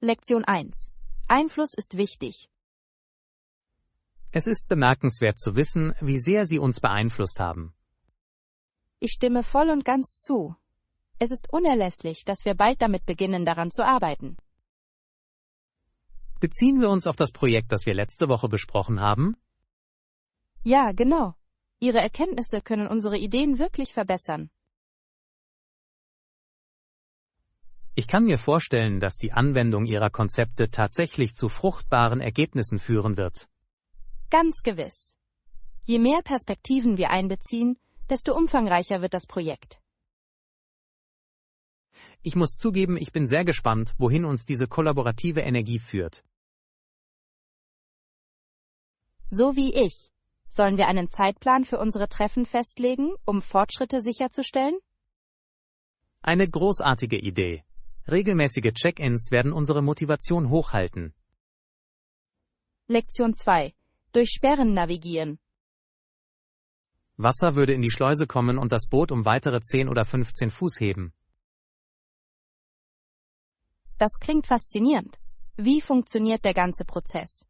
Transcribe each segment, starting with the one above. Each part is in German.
Lektion 1. Einfluss ist wichtig. Es ist bemerkenswert zu wissen, wie sehr Sie uns beeinflusst haben. Ich stimme voll und ganz zu. Es ist unerlässlich, dass wir bald damit beginnen, daran zu arbeiten. Beziehen wir uns auf das Projekt, das wir letzte Woche besprochen haben? Ja, genau. Ihre Erkenntnisse können unsere Ideen wirklich verbessern. Ich kann mir vorstellen, dass die Anwendung Ihrer Konzepte tatsächlich zu fruchtbaren Ergebnissen führen wird. Ganz gewiss. Je mehr Perspektiven wir einbeziehen, desto umfangreicher wird das Projekt. Ich muss zugeben, ich bin sehr gespannt, wohin uns diese kollaborative Energie führt. So wie ich. Sollen wir einen Zeitplan für unsere Treffen festlegen, um Fortschritte sicherzustellen? Eine großartige Idee. Regelmäßige Check-ins werden unsere Motivation hochhalten. Lektion 2. Durch Sperren navigieren. Wasser würde in die Schleuse kommen und das Boot um weitere 10 oder 15 Fuß heben. Das klingt faszinierend. Wie funktioniert der ganze Prozess?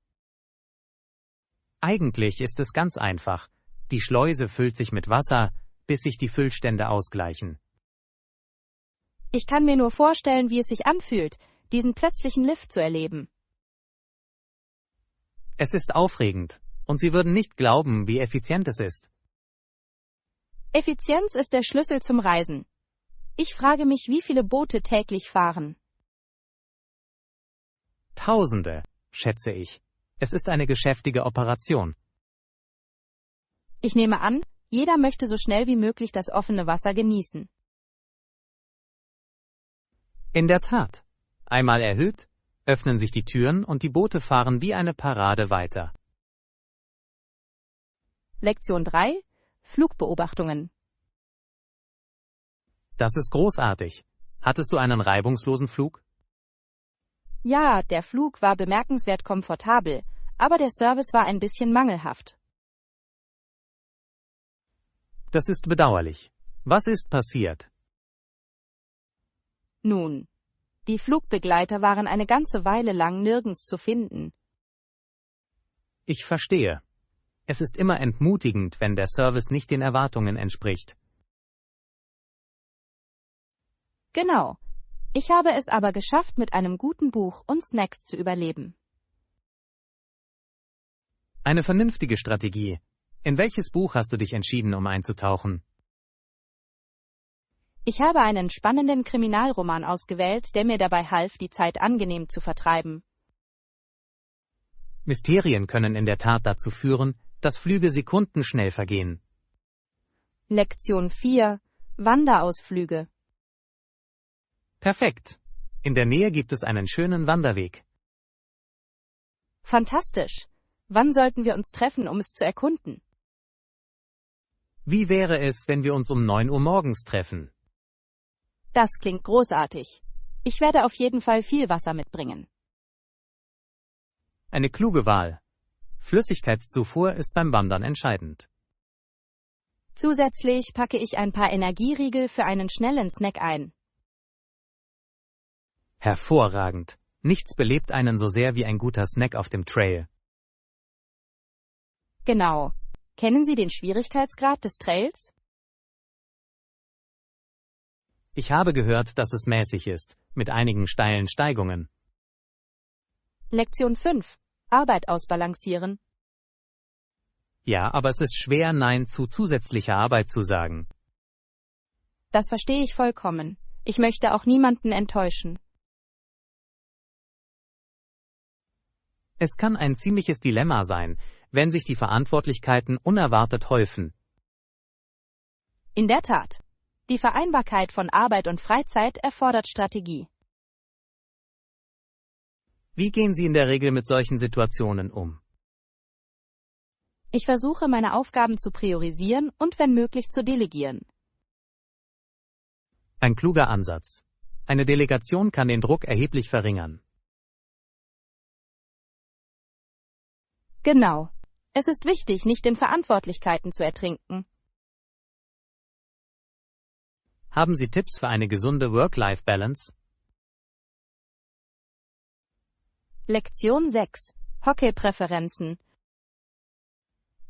Eigentlich ist es ganz einfach. Die Schleuse füllt sich mit Wasser, bis sich die Füllstände ausgleichen. Ich kann mir nur vorstellen, wie es sich anfühlt, diesen plötzlichen Lift zu erleben. Es ist aufregend, und Sie würden nicht glauben, wie effizient es ist. Effizienz ist der Schlüssel zum Reisen. Ich frage mich, wie viele Boote täglich fahren. Tausende, schätze ich. Es ist eine geschäftige Operation. Ich nehme an, jeder möchte so schnell wie möglich das offene Wasser genießen. In der Tat. Einmal erhöht, öffnen sich die Türen und die Boote fahren wie eine Parade weiter. Lektion 3. Flugbeobachtungen. Das ist großartig. Hattest du einen reibungslosen Flug? Ja, der Flug war bemerkenswert komfortabel, aber der Service war ein bisschen mangelhaft. Das ist bedauerlich. Was ist passiert? Nun, die Flugbegleiter waren eine ganze Weile lang nirgends zu finden. Ich verstehe. Es ist immer entmutigend, wenn der Service nicht den Erwartungen entspricht. Genau. Ich habe es aber geschafft, mit einem guten Buch und Snacks zu überleben. Eine vernünftige Strategie. In welches Buch hast du dich entschieden, um einzutauchen? Ich habe einen spannenden Kriminalroman ausgewählt, der mir dabei half, die Zeit angenehm zu vertreiben. Mysterien können in der Tat dazu führen, dass Flüge sekundenschnell vergehen. Lektion 4. Wanderausflüge. Perfekt. In der Nähe gibt es einen schönen Wanderweg. Fantastisch. Wann sollten wir uns treffen, um es zu erkunden? Wie wäre es, wenn wir uns um 9 Uhr morgens treffen? Das klingt großartig. Ich werde auf jeden Fall viel Wasser mitbringen. Eine kluge Wahl. Flüssigkeitszufuhr ist beim Wandern entscheidend. Zusätzlich packe ich ein paar Energieriegel für einen schnellen Snack ein. Hervorragend. Nichts belebt einen so sehr wie ein guter Snack auf dem Trail. Genau. Kennen Sie den Schwierigkeitsgrad des Trails? Ich habe gehört, dass es mäßig ist, mit einigen steilen Steigungen. Lektion 5. Arbeit ausbalancieren. Ja, aber es ist schwer, Nein zu zusätzlicher Arbeit zu sagen. Das verstehe ich vollkommen. Ich möchte auch niemanden enttäuschen. Es kann ein ziemliches Dilemma sein, wenn sich die Verantwortlichkeiten unerwartet häufen. In der Tat. Die Vereinbarkeit von Arbeit und Freizeit erfordert Strategie. Wie gehen Sie in der Regel mit solchen Situationen um? Ich versuche, meine Aufgaben zu priorisieren und wenn möglich zu delegieren. Ein kluger Ansatz. Eine Delegation kann den Druck erheblich verringern. Genau. Es ist wichtig, nicht in Verantwortlichkeiten zu ertrinken. Haben Sie Tipps für eine gesunde Work-Life-Balance? Lektion 6. Hockeypräferenzen.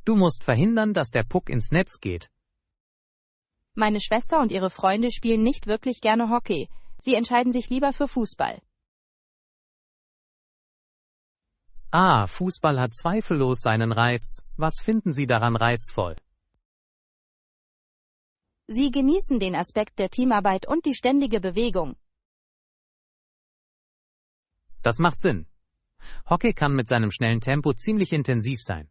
Du musst verhindern, dass der Puck ins Netz geht. Meine Schwester und ihre Freunde spielen nicht wirklich gerne Hockey. Sie entscheiden sich lieber für Fußball. Fußball hat zweifellos seinen Reiz. Was finden Sie daran reizvoll? Sie genießen den Aspekt der Teamarbeit und die ständige Bewegung. Das macht Sinn. Hockey kann mit seinem schnellen Tempo ziemlich intensiv sein.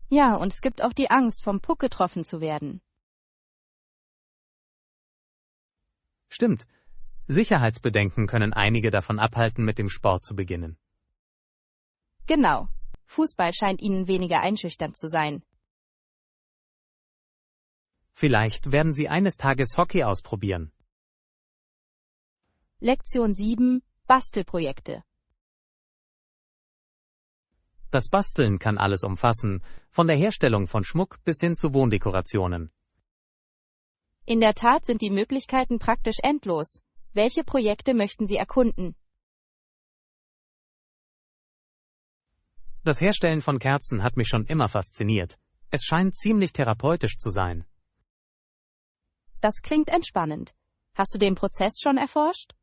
Ja, und es gibt auch die Angst, vom Puck getroffen zu werden. Stimmt. Sicherheitsbedenken können einige davon abhalten, mit dem Sport zu beginnen. Genau. Fußball scheint ihnen weniger einschüchternd zu sein. Vielleicht werden Sie eines Tages Hockey ausprobieren. Lektion 7. Bastelprojekte. Das Basteln kann alles umfassen, von der Herstellung von Schmuck bis hin zu Wohndekorationen. In der Tat sind die Möglichkeiten praktisch endlos. Welche Projekte möchten Sie erkunden? Das Herstellen von Kerzen hat mich schon immer fasziniert. Es scheint ziemlich therapeutisch zu sein. Das klingt entspannend. Hast du den Prozess schon erforscht?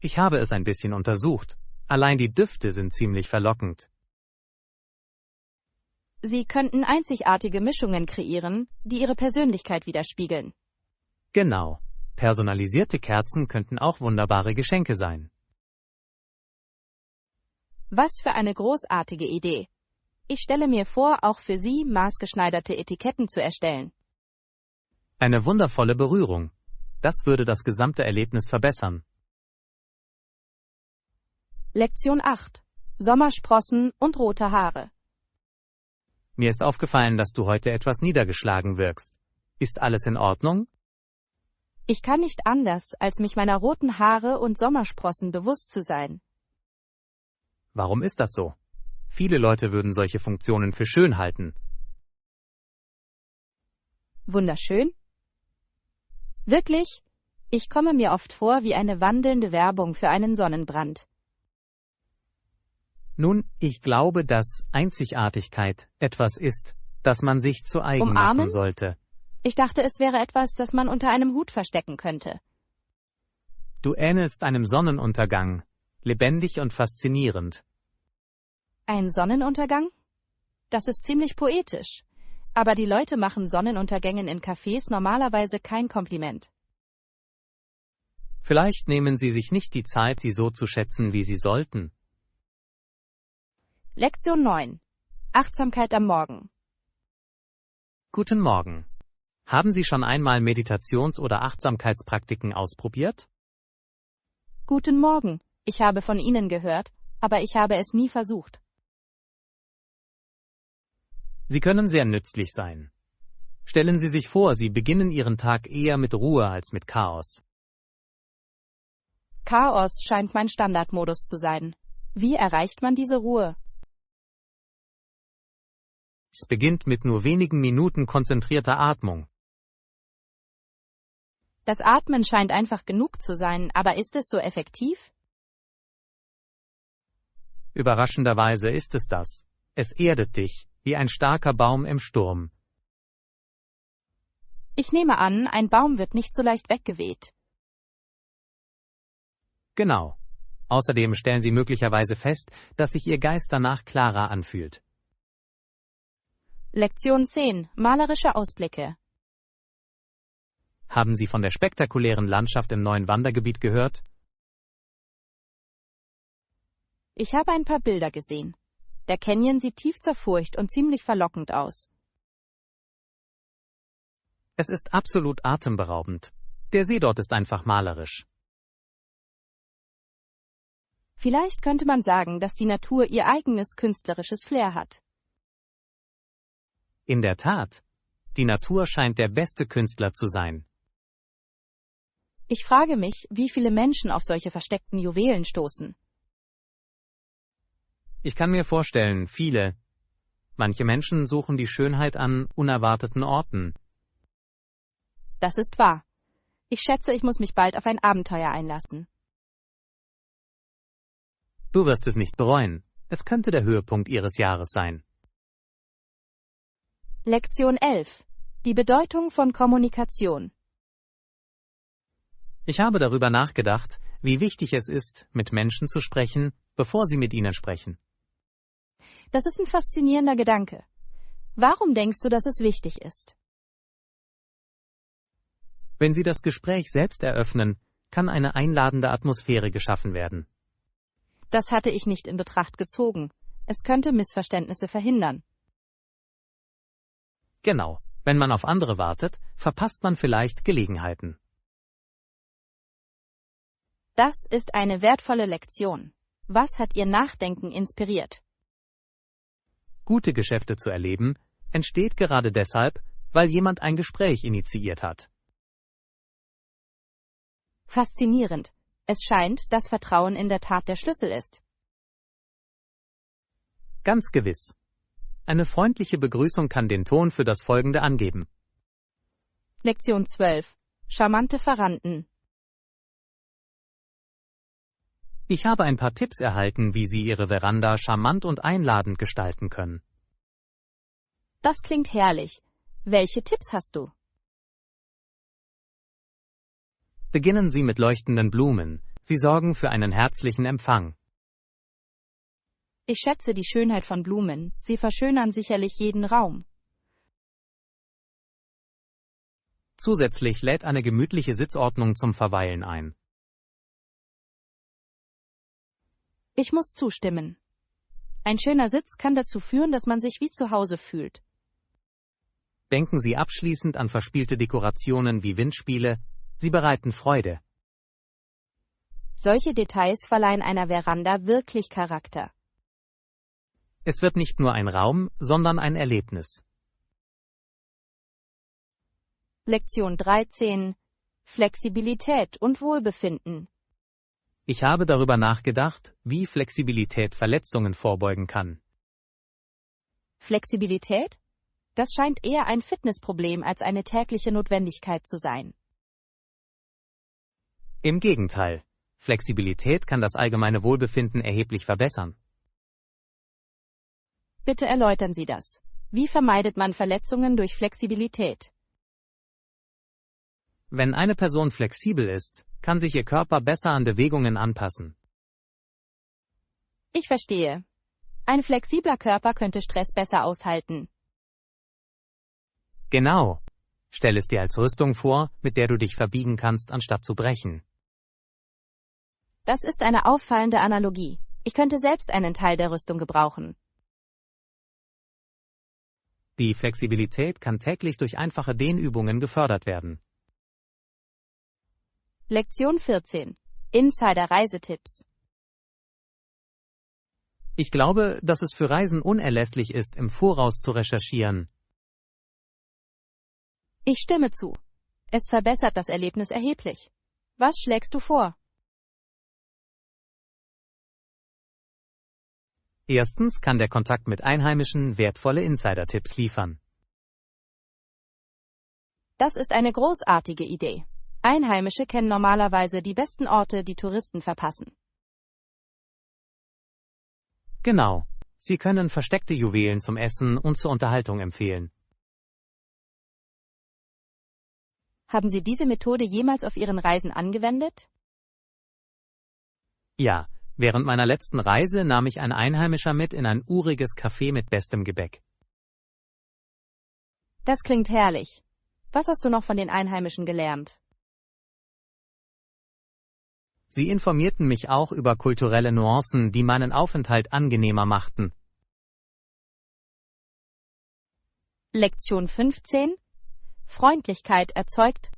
Ich habe es ein bisschen untersucht. Allein die Düfte sind ziemlich verlockend. Sie könnten einzigartige Mischungen kreieren, die Ihre Persönlichkeit widerspiegeln. Genau. Personalisierte Kerzen könnten auch wunderbare Geschenke sein. Was für eine großartige Idee. Ich stelle mir vor, auch für Sie maßgeschneiderte Etiketten zu erstellen. Eine wundervolle Berührung. Das würde das gesamte Erlebnis verbessern. Lektion 8. Sommersprossen und rote Haare. Mir ist aufgefallen, dass du heute etwas niedergeschlagen wirkst. Ist alles in Ordnung? Ich kann nicht anders, als mich meiner roten Haare und Sommersprossen bewusst zu sein. Warum ist das so? Viele Leute würden solche Funktionen für schön halten. Wunderschön? Wirklich? Ich komme mir oft vor wie eine wandelnde Werbung für einen Sonnenbrand. Nun, ich glaube, dass Einzigartigkeit etwas ist, das man sich zu eigen Umarmen? machen sollte. Ich dachte, es wäre etwas, das man unter einem Hut verstecken könnte. Du ähnelst einem Sonnenuntergang, lebendig und faszinierend. Ein Sonnenuntergang? Das ist ziemlich poetisch. Aber die Leute machen Sonnenuntergängen in Cafés normalerweise kein Kompliment. Vielleicht nehmen sie sich nicht die Zeit, sie so zu schätzen, wie sie sollten. Lektion 9. Achtsamkeit am Morgen. Guten Morgen. Haben Sie schon einmal Meditations- oder Achtsamkeitspraktiken ausprobiert? Guten Morgen. Ich habe von Ihnen gehört, aber ich habe es nie versucht. Sie können sehr nützlich sein. Stellen Sie sich vor, Sie beginnen Ihren Tag eher mit Ruhe als mit Chaos. Chaos scheint mein Standardmodus zu sein. Wie erreicht man diese Ruhe? Es beginnt mit nur wenigen Minuten konzentrierter Atmung. Das Atmen scheint einfach genug zu sein, aber ist es so effektiv? Überraschenderweise ist es das. Es erdet dich, wie ein starker Baum im Sturm. Ich nehme an, ein Baum wird nicht so leicht weggeweht. Genau. Außerdem stellen Sie möglicherweise fest, dass sich Ihr Geist danach klarer anfühlt. Lektion 10. Malerische Ausblicke. Haben Sie von der spektakulären Landschaft im neuen Wandergebiet gehört? Ich habe ein paar Bilder gesehen. Der Canyon sieht tief zerfurcht und ziemlich verlockend aus. Es ist absolut atemberaubend. Der See dort ist einfach malerisch. Vielleicht könnte man sagen, dass die Natur ihr eigenes künstlerisches Flair hat. In der Tat. Die Natur scheint der beste Künstler zu sein. Ich frage mich, wie viele Menschen auf solche versteckten Juwelen stoßen. Ich kann mir vorstellen, viele. Manche Menschen suchen die Schönheit an unerwarteten Orten. Das ist wahr. Ich schätze, ich muss mich bald auf ein Abenteuer einlassen. Du wirst es nicht bereuen. Es könnte der Höhepunkt Ihres Jahres sein. Lektion 11. Die Bedeutung von Kommunikation. Ich habe darüber nachgedacht, wie wichtig es ist, mit Menschen zu sprechen, bevor sie mit ihnen sprechen. Das ist ein faszinierender Gedanke. Warum denkst du, dass es wichtig ist? Wenn Sie das Gespräch selbst eröffnen, kann eine einladende Atmosphäre geschaffen werden. Das hatte ich nicht in Betracht gezogen. Es könnte Missverständnisse verhindern. Genau, wenn man auf andere wartet, verpasst man vielleicht Gelegenheiten. Das ist eine wertvolle Lektion. Was hat Ihr Nachdenken inspiriert? Gute Geschäfte zu erleben, entsteht gerade deshalb, weil jemand ein Gespräch initiiert hat. Faszinierend. Es scheint, dass Vertrauen in der Tat der Schlüssel ist. Ganz gewiss. Eine freundliche Begrüßung kann den Ton für das Folgende angeben. Lektion 12. Charmante Verwandten. Ich habe ein paar Tipps erhalten, wie Sie Ihre Veranda charmant und einladend gestalten können. Das klingt herrlich. Welche Tipps hast du? Beginnen Sie mit leuchtenden Blumen. Sie sorgen für einen herzlichen Empfang. Ich schätze die Schönheit von Blumen. Sie verschönern sicherlich jeden Raum. Zusätzlich lädt eine gemütliche Sitzordnung zum Verweilen ein. Ich muss zustimmen. Ein schöner Sitz kann dazu führen, dass man sich wie zu Hause fühlt. Denken Sie abschließend an verspielte Dekorationen wie Windspiele. Sie bereiten Freude. Solche Details verleihen einer Veranda wirklich Charakter. Es wird nicht nur ein Raum, sondern ein Erlebnis. Lektion 13. Flexibilität und Wohlbefinden. Ich habe darüber nachgedacht, wie Flexibilität Verletzungen vorbeugen kann. Flexibilität? Das scheint eher ein Fitnessproblem als eine tägliche Notwendigkeit zu sein. Im Gegenteil. Flexibilität kann das allgemeine Wohlbefinden erheblich verbessern. Bitte erläutern Sie das. Wie vermeidet man Verletzungen durch Flexibilität? Wenn eine Person flexibel ist, kann sich ihr Körper besser an Bewegungen anpassen. Ich verstehe. Ein flexibler Körper könnte Stress besser aushalten. Genau. Stell es dir als Rüstung vor, mit der du dich verbiegen kannst, anstatt zu brechen. Das ist eine auffallende Analogie. Ich könnte selbst einen Teil der Rüstung gebrauchen. Die Flexibilität kann täglich durch einfache Dehnübungen gefördert werden. Lektion 14. Insider-Reisetipps. Ich glaube, dass es für Reisen unerlässlich ist, im Voraus zu recherchieren. Ich stimme zu. Es verbessert das Erlebnis erheblich. Was schlägst du vor? Erstens kann der Kontakt mit Einheimischen wertvolle Insider-Tipps liefern. Das ist eine großartige Idee. Einheimische kennen normalerweise die besten Orte, die Touristen verpassen. Genau. Sie können versteckte Juwelen zum Essen und zur Unterhaltung empfehlen. Haben Sie diese Methode jemals auf Ihren Reisen angewendet? Ja, während meiner letzten Reise nahm ich ein Einheimischer mit in ein uriges Café mit bestem Gebäck. Das klingt herrlich. Was hast du noch von den Einheimischen gelernt? Sie informierten mich auch über kulturelle Nuancen, die meinen Aufenthalt angenehmer machten. Lektion 15. Freundlichkeit erzeugt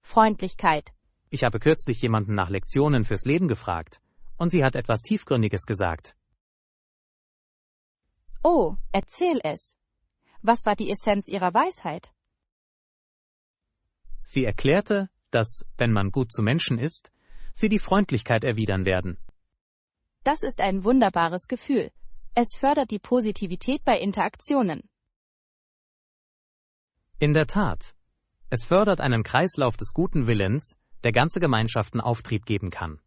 Freundlichkeit. Ich habe kürzlich jemanden nach Lektionen fürs Leben gefragt, und sie hat etwas Tiefgründiges gesagt. Oh, erzähl es. Was war die Essenz ihrer Weisheit? Sie erklärte, dass, wenn man gut zu Menschen ist, sie die Freundlichkeit erwidern werden. Das ist ein wunderbares Gefühl. Es fördert die Positivität bei Interaktionen. In der Tat. Es fördert einen Kreislauf des guten Willens, der ganze Gemeinschaften Auftrieb geben kann.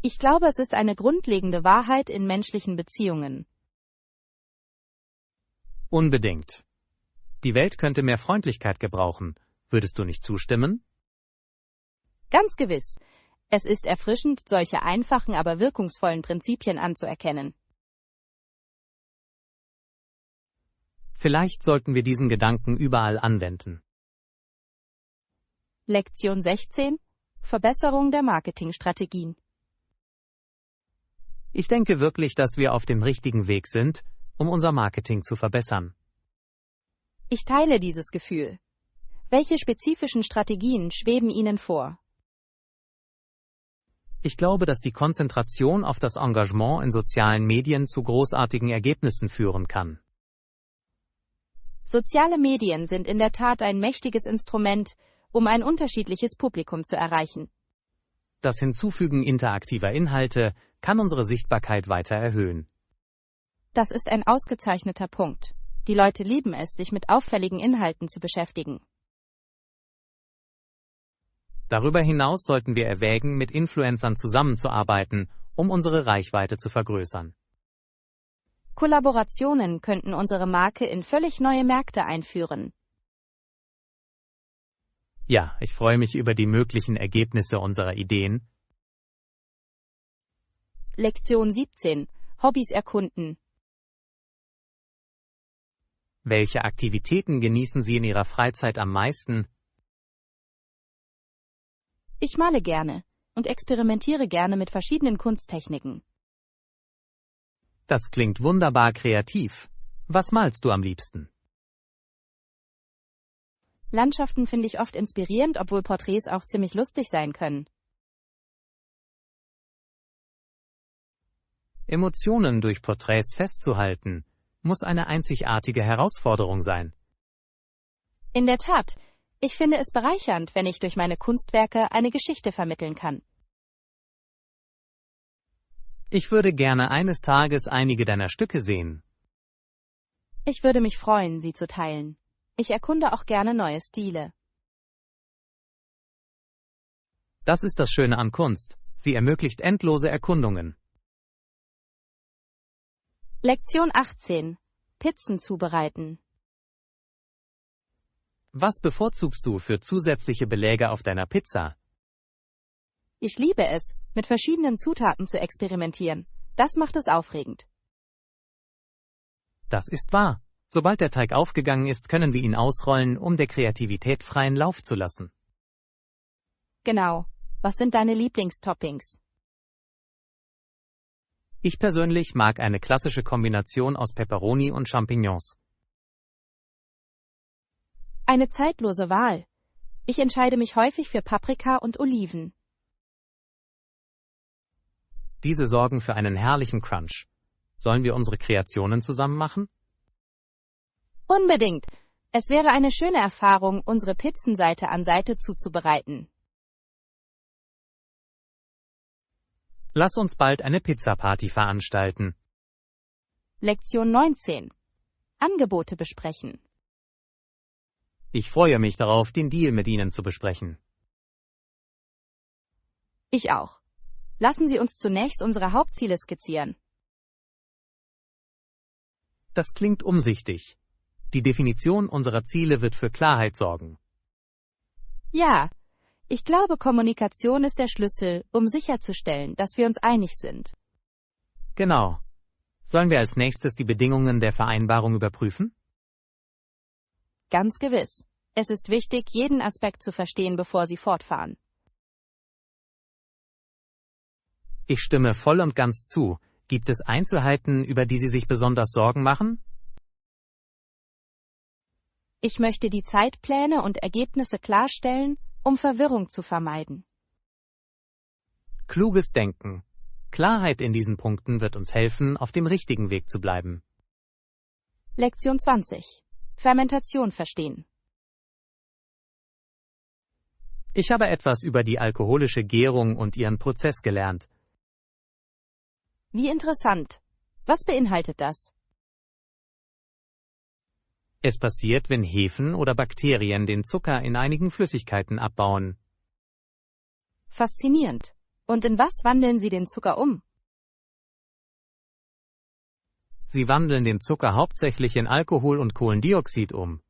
Ich glaube, es ist eine grundlegende Wahrheit in menschlichen Beziehungen. Unbedingt. Die Welt könnte mehr Freundlichkeit gebrauchen. Würdest du nicht zustimmen? Ganz gewiss. Es ist erfrischend, solche einfachen, aber wirkungsvollen Prinzipien anzuerkennen. Vielleicht sollten wir diesen Gedanken überall anwenden. Lektion 16: Verbesserung der Marketingstrategien. Ich denke wirklich, dass wir auf dem richtigen Weg sind, um unser Marketing zu verbessern. Ich teile dieses Gefühl. Welche spezifischen Strategien schweben Ihnen vor? Ich glaube, dass die Konzentration auf das Engagement in sozialen Medien zu großartigen Ergebnissen führen kann. Soziale Medien sind in der Tat ein mächtiges Instrument, um ein unterschiedliches Publikum zu erreichen. Das Hinzufügen interaktiver Inhalte kann unsere Sichtbarkeit weiter erhöhen. Das ist ein ausgezeichneter Punkt. Die Leute lieben es, sich mit auffälligen Inhalten zu beschäftigen. Darüber hinaus sollten wir erwägen, mit Influencern zusammenzuarbeiten, um unsere Reichweite zu vergrößern. Kollaborationen könnten unsere Marke in völlig neue Märkte einführen. Ja, ich freue mich über die möglichen Ergebnisse unserer Ideen. Lektion 17: Hobbys erkunden. Welche Aktivitäten genießen Sie in Ihrer Freizeit am meisten? Ich male gerne und experimentiere gerne mit verschiedenen Kunsttechniken. Das klingt wunderbar kreativ. Was malst du am liebsten? Landschaften finde ich oft inspirierend, obwohl Porträts auch ziemlich lustig sein können. Emotionen durch Porträts festzuhalten, muss eine einzigartige Herausforderung sein. In der Tat, ich finde es bereichernd, wenn ich durch meine Kunstwerke eine Geschichte vermitteln kann. Ich würde gerne eines Tages einige deiner Stücke sehen. Ich würde mich freuen, sie zu teilen. Ich erkunde auch gerne neue Stile. Das ist das Schöne an Kunst. Sie ermöglicht endlose Erkundungen. Lektion 18: Pizzen zubereiten. Was bevorzugst du für zusätzliche Beläge auf deiner Pizza? Ich liebe es, mit verschiedenen Zutaten zu experimentieren. Das macht es aufregend. Das ist wahr. Sobald der Teig aufgegangen ist, können wir ihn ausrollen, um der Kreativität freien Lauf zu lassen. Genau. Was sind deine Lieblingstoppings? Ich persönlich mag eine klassische Kombination aus Peperoni und Champignons. Eine zeitlose Wahl. Ich entscheide mich häufig für Paprika und Oliven. Diese sorgen für einen herrlichen Crunch. Sollen wir unsere Kreationen zusammen machen? Unbedingt. Es wäre eine schöne Erfahrung, unsere Pizzen Seite an Seite zuzubereiten. Lass uns bald eine Pizzaparty veranstalten. Lektion 19: Angebote besprechen. Ich freue mich darauf, den Deal mit Ihnen zu besprechen. Ich auch. Lassen Sie uns zunächst unsere Hauptziele skizzieren. Das klingt umsichtig. Die Definition unserer Ziele wird für Klarheit sorgen. Ja, ich glaube, Kommunikation ist der Schlüssel, um sicherzustellen, dass wir uns einig sind. Genau. Sollen wir als nächstes die Bedingungen der Vereinbarung überprüfen? Ganz gewiss. Es ist wichtig, jeden Aspekt zu verstehen, bevor Sie fortfahren. Ich stimme voll und ganz zu. Gibt es Einzelheiten, über die Sie sich besonders Sorgen machen? Ich möchte die Zeitpläne und Ergebnisse klarstellen, um Verwirrung zu vermeiden. Kluges Denken. Klarheit in diesen Punkten wird uns helfen, auf dem richtigen Weg zu bleiben. Lektion 20: Fermentation verstehen. Ich habe etwas über die alkoholische Gärung und ihren Prozess gelernt. Wie interessant. Was beinhaltet das? Es passiert, wenn Hefen oder Bakterien den Zucker in einigen Flüssigkeiten abbauen. Faszinierend. Und in was wandeln Sie den Zucker um? Sie wandeln den Zucker hauptsächlich in Alkohol und Kohlendioxid um.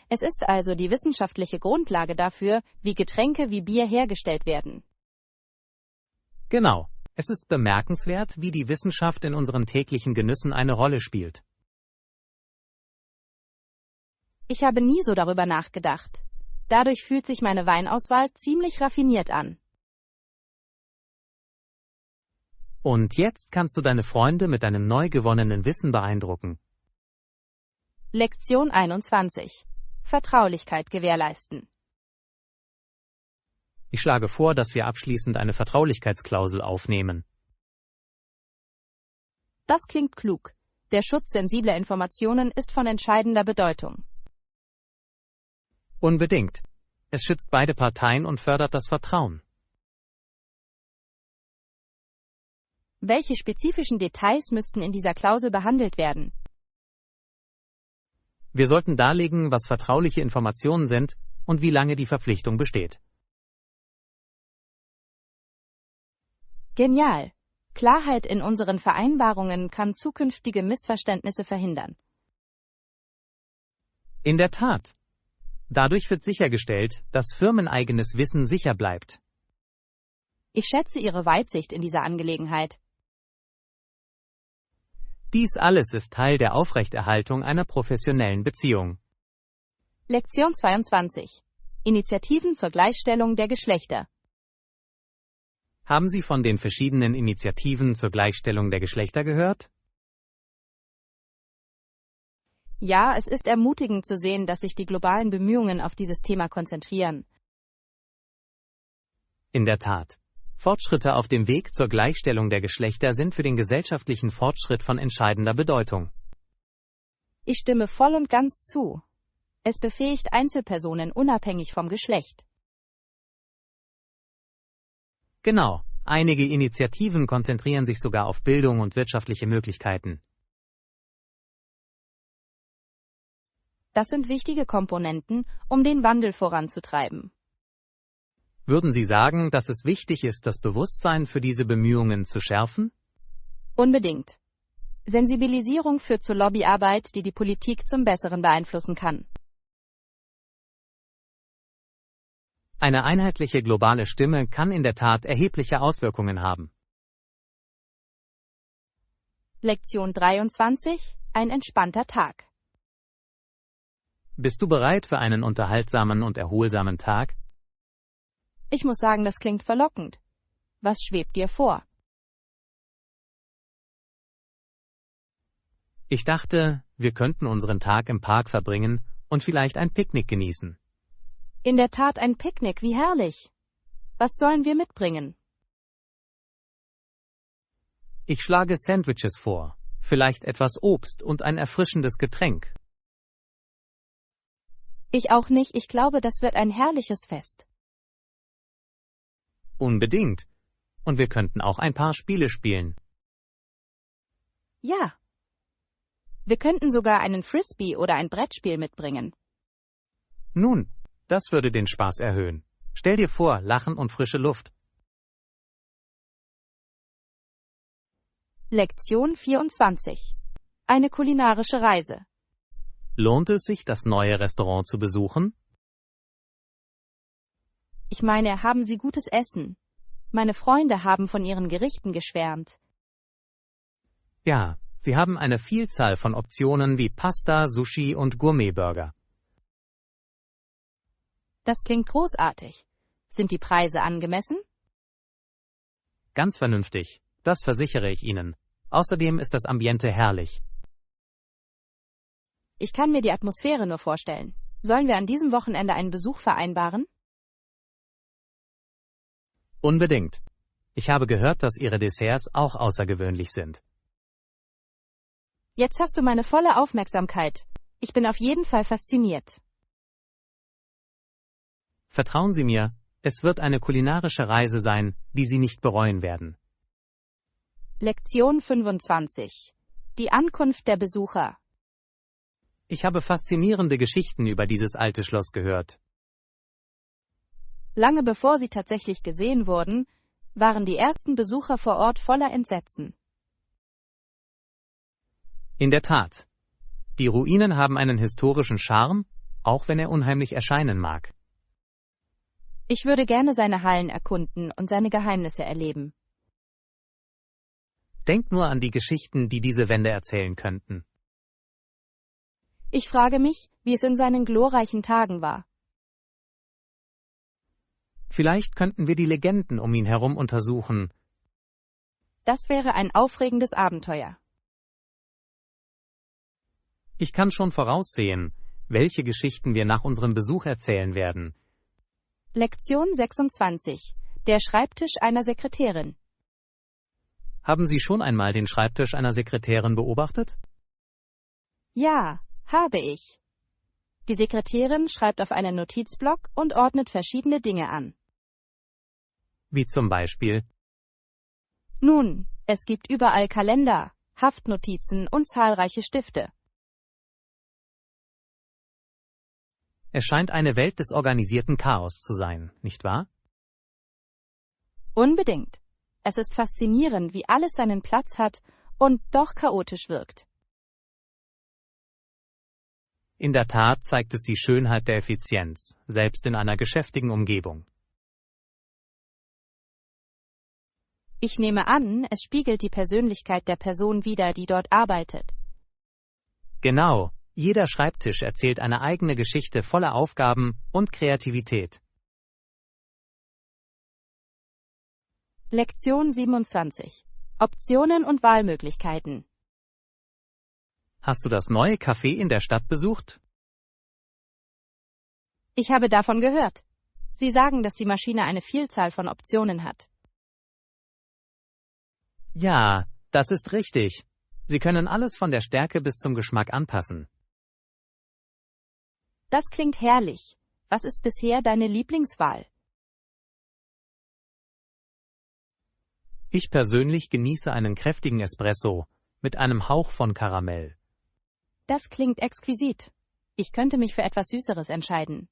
Es ist also die wissenschaftliche Grundlage dafür, wie Getränke wie Bier hergestellt werden. Genau. Es ist bemerkenswert, wie die Wissenschaft in unseren täglichen Genüssen eine Rolle spielt. Ich habe nie so darüber nachgedacht. Dadurch fühlt sich meine Weinauswahl ziemlich raffiniert an. Und jetzt kannst du deine Freunde mit deinem neu gewonnenen Wissen beeindrucken. Lektion 21. Vertraulichkeit gewährleisten. Ich schlage vor, dass wir abschließend eine Vertraulichkeitsklausel aufnehmen. Das klingt klug. Der Schutz sensibler Informationen ist von entscheidender Bedeutung. Unbedingt. Es schützt beide Parteien und fördert das Vertrauen. Welche spezifischen Details müssten in dieser Klausel behandelt werden? Wir sollten darlegen, was vertrauliche Informationen sind und wie lange die Verpflichtung besteht. Genial! Klarheit in unseren Vereinbarungen kann zukünftige Missverständnisse verhindern. In der Tat. Dadurch wird sichergestellt, dass firmeneigenes Wissen sicher bleibt. Ich schätze Ihre Weitsicht in dieser Angelegenheit. Dies alles ist Teil der Aufrechterhaltung einer professionellen Beziehung. Lektion 22. Initiativen zur Gleichstellung der Geschlechter. Haben Sie von den verschiedenen Initiativen zur Gleichstellung der Geschlechter gehört? Ja, es ist ermutigend zu sehen, dass sich die globalen Bemühungen auf dieses Thema konzentrieren. In der Tat. Fortschritte auf dem Weg zur Gleichstellung der Geschlechter sind für den gesellschaftlichen Fortschritt von entscheidender Bedeutung. Ich stimme voll und ganz zu. Es befähigt Einzelpersonen unabhängig vom Geschlecht. Genau. Einige Initiativen konzentrieren sich sogar auf Bildung und wirtschaftliche Möglichkeiten. Das sind wichtige Komponenten, um den Wandel voranzutreiben. Würden Sie sagen, dass es wichtig ist, das Bewusstsein für diese Bemühungen zu schärfen? Unbedingt. Sensibilisierung führt zur Lobbyarbeit, die die Politik zum Besseren beeinflussen kann. Eine einheitliche globale Stimme kann in der Tat erhebliche Auswirkungen haben. Lektion 23. Ein entspannter Tag. Bist du bereit für einen unterhaltsamen und erholsamen Tag? Ich muss sagen, das klingt verlockend. Was schwebt dir vor? Ich dachte, wir könnten unseren Tag im Park verbringen und vielleicht ein Picknick genießen. In der Tat ein Picknick, wie herrlich. Was sollen wir mitbringen? Ich schlage Sandwiches vor, vielleicht etwas Obst und ein erfrischendes Getränk. Ich auch nicht, ich glaube, das wird ein herrliches Fest. Unbedingt. Und wir könnten auch ein paar Spiele spielen. Ja. Wir könnten sogar einen Frisbee oder ein Brettspiel mitbringen. Nun, das würde den Spaß erhöhen. Stell dir vor, Lachen und frische Luft. Lektion 24. Eine kulinarische Reise. Lohnt es sich, das neue Restaurant zu besuchen? Ich meine, haben Sie gutes Essen? Meine Freunde haben von ihren Gerichten geschwärmt. Ja, sie haben eine Vielzahl von Optionen wie Pasta, Sushi und Gourmetburger. Das klingt großartig. Sind die Preise angemessen? Ganz vernünftig, das versichere ich Ihnen. Außerdem ist das Ambiente herrlich. Ich kann mir die Atmosphäre nur vorstellen. Sollen wir an diesem Wochenende einen Besuch vereinbaren? Unbedingt. Ich habe gehört, dass Ihre Desserts auch außergewöhnlich sind. Jetzt hast du meine volle Aufmerksamkeit. Ich bin auf jeden Fall fasziniert. Vertrauen Sie mir, es wird eine kulinarische Reise sein, die Sie nicht bereuen werden. Lektion 25. Die Ankunft der Besucher. Ich habe faszinierende Geschichten über dieses alte Schloss gehört. Lange bevor sie tatsächlich gesehen wurden, waren die ersten Besucher vor Ort voller Entsetzen. In der Tat. Die Ruinen haben einen historischen Charme, auch wenn er unheimlich erscheinen mag. Ich würde gerne seine Hallen erkunden und seine Geheimnisse erleben. Denk nur an die Geschichten, die diese Wände erzählen könnten. Ich frage mich, wie es in seinen glorreichen Tagen war. Vielleicht könnten wir die Legenden um ihn herum untersuchen. Das wäre ein aufregendes Abenteuer. Ich kann schon voraussehen, welche Geschichten wir nach unserem Besuch erzählen werden. Lektion 26. Der Schreibtisch einer Sekretärin. Haben Sie schon einmal den Schreibtisch einer Sekretärin beobachtet? Ja, habe ich. Die Sekretärin schreibt auf einen Notizblock und ordnet verschiedene Dinge an. Wie zum Beispiel? Nun, es gibt überall Kalender, Haftnotizen und zahlreiche Stifte. Es scheint eine Welt des organisierten Chaos zu sein, nicht wahr? Unbedingt. Es ist faszinierend, wie alles seinen Platz hat und doch chaotisch wirkt. In der Tat zeigt es die Schönheit der Effizienz, selbst in einer geschäftigen Umgebung. Ich nehme an, es spiegelt die Persönlichkeit der Person wider, die dort arbeitet. Genau, jeder Schreibtisch erzählt eine eigene Geschichte voller Aufgaben und Kreativität. Lektion 27. Optionen und Wahlmöglichkeiten. Hast du das neue Café in der Stadt besucht? Ich habe davon gehört. Sie sagen, dass die Maschine eine Vielzahl von Optionen hat. Ja, das ist richtig. Sie können alles von der Stärke bis zum Geschmack anpassen. Das klingt herrlich. Was ist bisher deine Lieblingswahl? Ich persönlich genieße einen kräftigen Espresso mit einem Hauch von Karamell. Das klingt exquisit. Ich könnte mich für etwas Süßeres entscheiden.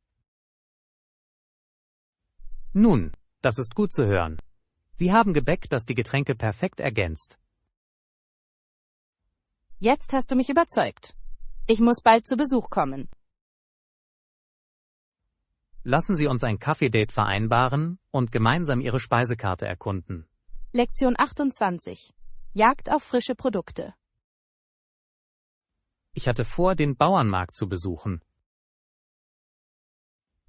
Nun, das ist gut zu hören. Sie haben Gebäck, das die Getränke perfekt ergänzt. Jetzt hast du mich überzeugt. Ich muss bald zu Besuch kommen. Lassen Sie uns ein Kaffee-Date vereinbaren und gemeinsam Ihre Speisekarte erkunden. Lektion 28. Jagd auf frische Produkte. Ich hatte vor, den Bauernmarkt zu besuchen.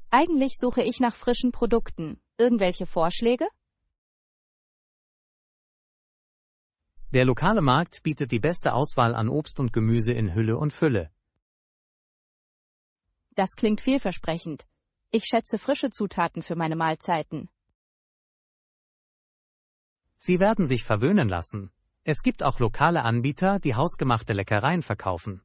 Eigentlich suche ich nach frischen Produkten. Irgendwelche Vorschläge? Der lokale Markt bietet die beste Auswahl an Obst und Gemüse in Hülle und Fülle. Das klingt vielversprechend. Ich schätze frische Zutaten für meine Mahlzeiten. Sie werden sich verwöhnen lassen. Es gibt auch lokale Anbieter, die hausgemachte Leckereien verkaufen.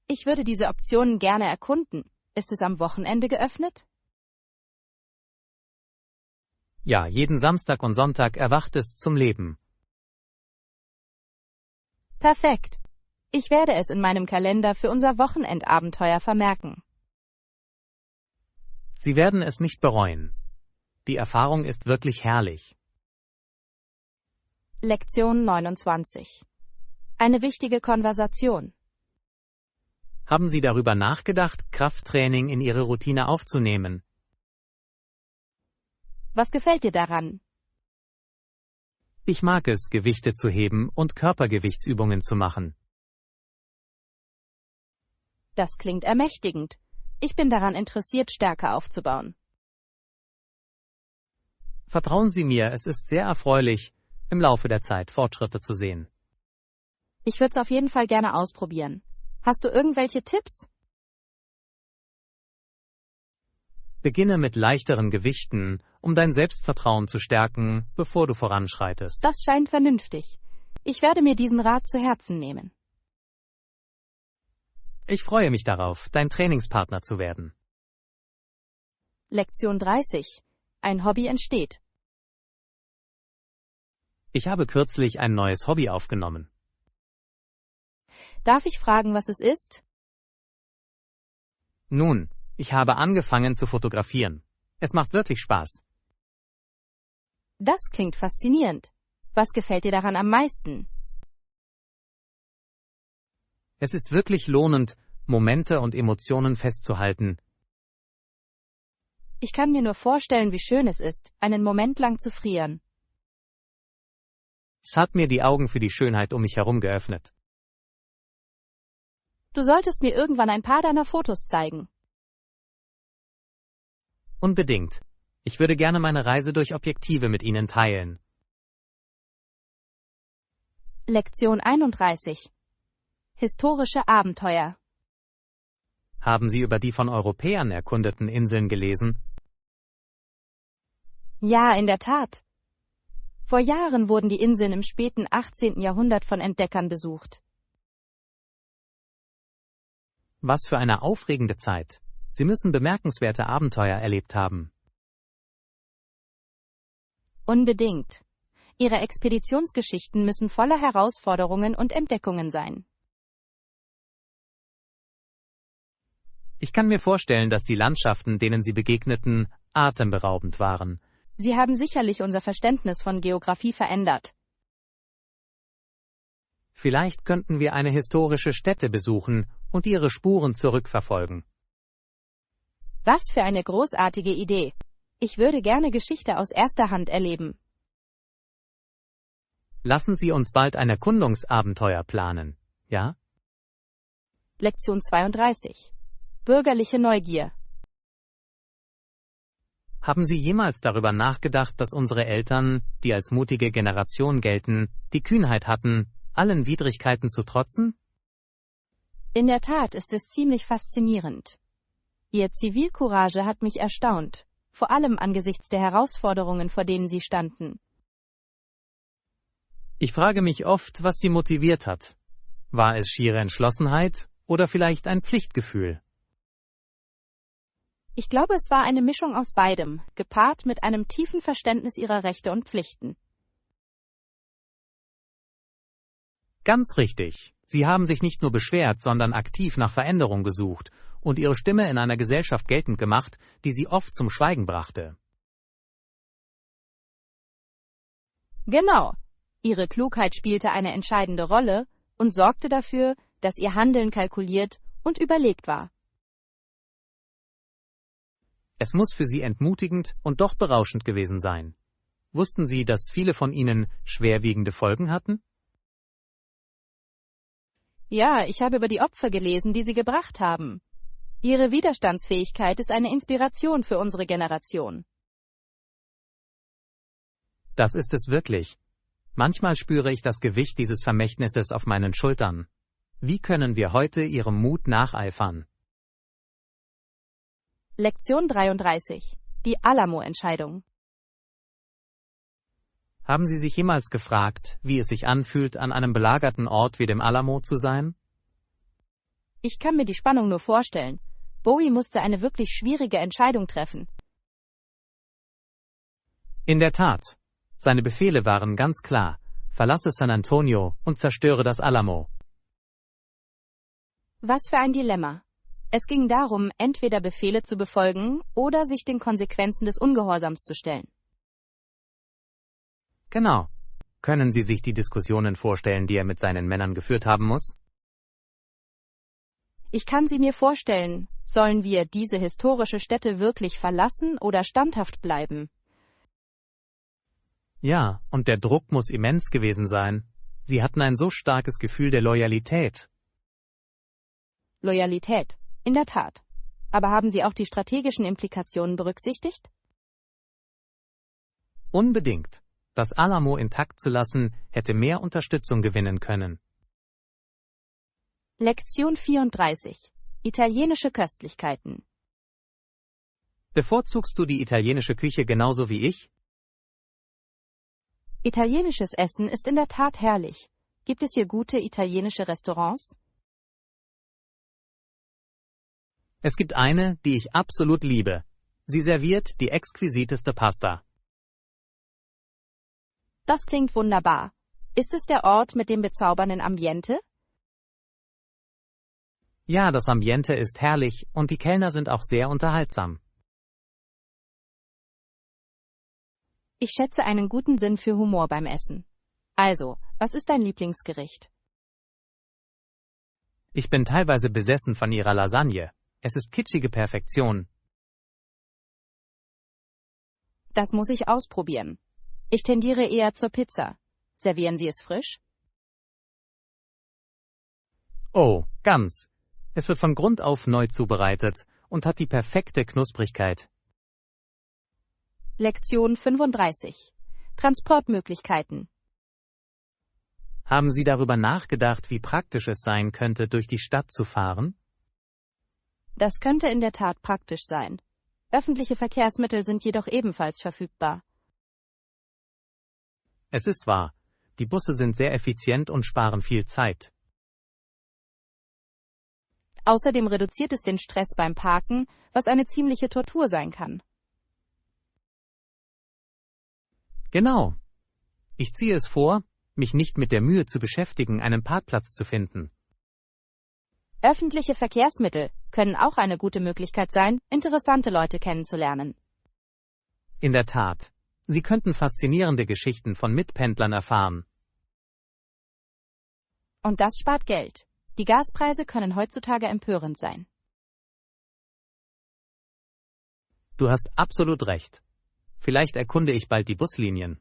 Ich würde diese Optionen gerne erkunden. Ist es am Wochenende geöffnet? Ja, jeden Samstag und Sonntag erwacht es zum Leben. Perfekt. Ich werde es in meinem Kalender für unser Wochenendabenteuer vermerken. Sie werden es nicht bereuen. Die Erfahrung ist wirklich herrlich. Lektion 29. Eine wichtige Konversation. Haben Sie darüber nachgedacht, Krafttraining in Ihre Routine aufzunehmen? Was gefällt dir daran? Ich mag es, Gewichte zu heben und Körpergewichtsübungen zu machen. Das klingt ermächtigend. Ich bin daran interessiert, Stärke aufzubauen. Vertrauen Sie mir, es ist sehr erfreulich, im Laufe der Zeit Fortschritte zu sehen. Ich würde es auf jeden Fall gerne ausprobieren. Hast du irgendwelche Tipps? Beginne mit leichteren Gewichten, um dein Selbstvertrauen zu stärken, bevor du voranschreitest. Das scheint vernünftig. Ich werde mir diesen Rat zu Herzen nehmen. Ich freue mich darauf, dein Trainingspartner zu werden. Lektion 30. Ein Hobby entsteht. Ich habe kürzlich ein neues Hobby aufgenommen. Darf ich fragen, was es ist? Nun, Ich habe angefangen zu fotografieren. Es macht wirklich Spaß. Das klingt faszinierend. Was gefällt dir daran am meisten? Es ist wirklich lohnend, Momente und Emotionen festzuhalten. Ich kann mir nur vorstellen, wie schön es ist, einen Moment lang zu frieren. Es hat mir die Augen für die Schönheit um mich herum geöffnet. Du solltest mir irgendwann ein paar deiner Fotos zeigen. Unbedingt. Ich würde gerne meine Reise durch Objektive mit Ihnen teilen. Lektion 31. Historische Abenteuer. Haben Sie über die von Europäern erkundeten Inseln gelesen? Ja, in der Tat. Vor Jahren wurden die Inseln im späten 18. Jahrhundert von Entdeckern besucht. Was für eine aufregende Zeit. Sie müssen bemerkenswerte Abenteuer erlebt haben. Unbedingt. Ihre Expeditionsgeschichten müssen voller Herausforderungen und Entdeckungen sein. Ich kann mir vorstellen, dass die Landschaften, denen Sie begegneten, atemberaubend waren. Sie haben sicherlich unser Verständnis von Geografie verändert. Vielleicht könnten wir eine historische Stätte besuchen und ihre Spuren zurückverfolgen. Was für eine großartige Idee. Ich würde gerne Geschichte aus erster Hand erleben. Lassen Sie uns bald ein Erkundungsabenteuer planen, ja? Lektion 32. Bürgerliche Neugier. Haben Sie jemals darüber nachgedacht, dass unsere Eltern, die als mutige Generation gelten, die Kühnheit hatten, allen Widrigkeiten zu trotzen? In der Tat ist es ziemlich faszinierend. Ihr Zivilcourage hat mich erstaunt, vor allem angesichts der Herausforderungen, vor denen sie standen. Ich frage mich oft, was sie motiviert hat. War es schiere Entschlossenheit oder vielleicht ein Pflichtgefühl? Ich glaube, es war eine Mischung aus beidem, gepaart mit einem tiefen Verständnis ihrer Rechte und Pflichten. Ganz richtig. Sie haben sich nicht nur beschwert, sondern aktiv nach Veränderung gesucht und ihre Stimme in einer Gesellschaft geltend gemacht, die sie oft zum Schweigen brachte. Genau. Ihre Klugheit spielte eine entscheidende Rolle und sorgte dafür, dass ihr Handeln kalkuliert und überlegt war. Es muss für Sie entmutigend und doch berauschend gewesen sein. Wussten Sie, dass viele von Ihnen schwerwiegende Folgen hatten? Ja, ich habe über die Opfer gelesen, die sie gebracht haben. Ihre Widerstandsfähigkeit ist eine Inspiration für unsere Generation. Das ist es wirklich. Manchmal spüre ich das Gewicht dieses Vermächtnisses auf meinen Schultern. Wie können wir heute Ihrem Mut nacheifern? Lektion 33. Die Alamo-Entscheidung. Haben Sie sich jemals gefragt, wie es sich anfühlt, an einem belagerten Ort wie dem Alamo zu sein? Ich kann mir die Spannung nur vorstellen. Bowie musste eine wirklich schwierige Entscheidung treffen. In der Tat. Seine Befehle waren ganz klar: Verlasse San Antonio und zerstöre das Alamo. Was für ein Dilemma. Es ging darum, entweder Befehle zu befolgen oder sich den Konsequenzen des Ungehorsams zu stellen. Genau. Können Sie sich die Diskussionen vorstellen, die er mit seinen Männern geführt haben muss? Ich kann sie mir vorstellen. Sollen wir diese historische Stätte wirklich verlassen oder standhaft bleiben? Ja, und der Druck muss immens gewesen sein. Sie hatten ein so starkes Gefühl der Loyalität. Loyalität, in der Tat. Aber haben Sie auch die strategischen Implikationen berücksichtigt? Unbedingt. Das Alamo intakt zu lassen, hätte mehr Unterstützung gewinnen können. Lektion 34. Italienische Köstlichkeiten. Bevorzugst du die italienische Küche genauso wie ich? Italienisches Essen ist in der Tat herrlich. Gibt es hier gute italienische Restaurants? Es gibt eine, die ich absolut liebe. Sie serviert die exquisiteste Pasta. Das klingt wunderbar. Ist es der Ort mit dem bezaubernden Ambiente? Ja, das Ambiente ist herrlich und die Kellner sind auch sehr unterhaltsam. Ich schätze einen guten Sinn für Humor beim Essen. Also, was ist dein Lieblingsgericht? Ich bin teilweise besessen von ihrer Lasagne. Es ist kitschige Perfektion. Das muss ich ausprobieren. Ich tendiere eher zur Pizza. Servieren Sie es frisch? Oh, ganz. Es wird von Grund auf neu zubereitet und hat die perfekte Knusprigkeit. Lektion 35. Transportmöglichkeiten. Haben Sie darüber nachgedacht, wie praktisch es sein könnte, durch die Stadt zu fahren? Das könnte in der Tat praktisch sein. Öffentliche Verkehrsmittel sind jedoch ebenfalls verfügbar. Es ist wahr. Die Busse sind sehr effizient und sparen viel Zeit. Außerdem reduziert es den Stress beim Parken, was eine ziemliche Tortur sein kann. Genau. Ich ziehe es vor, mich nicht mit der Mühe zu beschäftigen, einen Parkplatz zu finden. Öffentliche Verkehrsmittel können auch eine gute Möglichkeit sein, interessante Leute kennenzulernen. In der Tat. Sie könnten faszinierende Geschichten von Mitpendlern erfahren. Und das spart Geld. Die Gaspreise können heutzutage empörend sein. Du hast absolut recht. Vielleicht erkunde ich bald die Buslinien.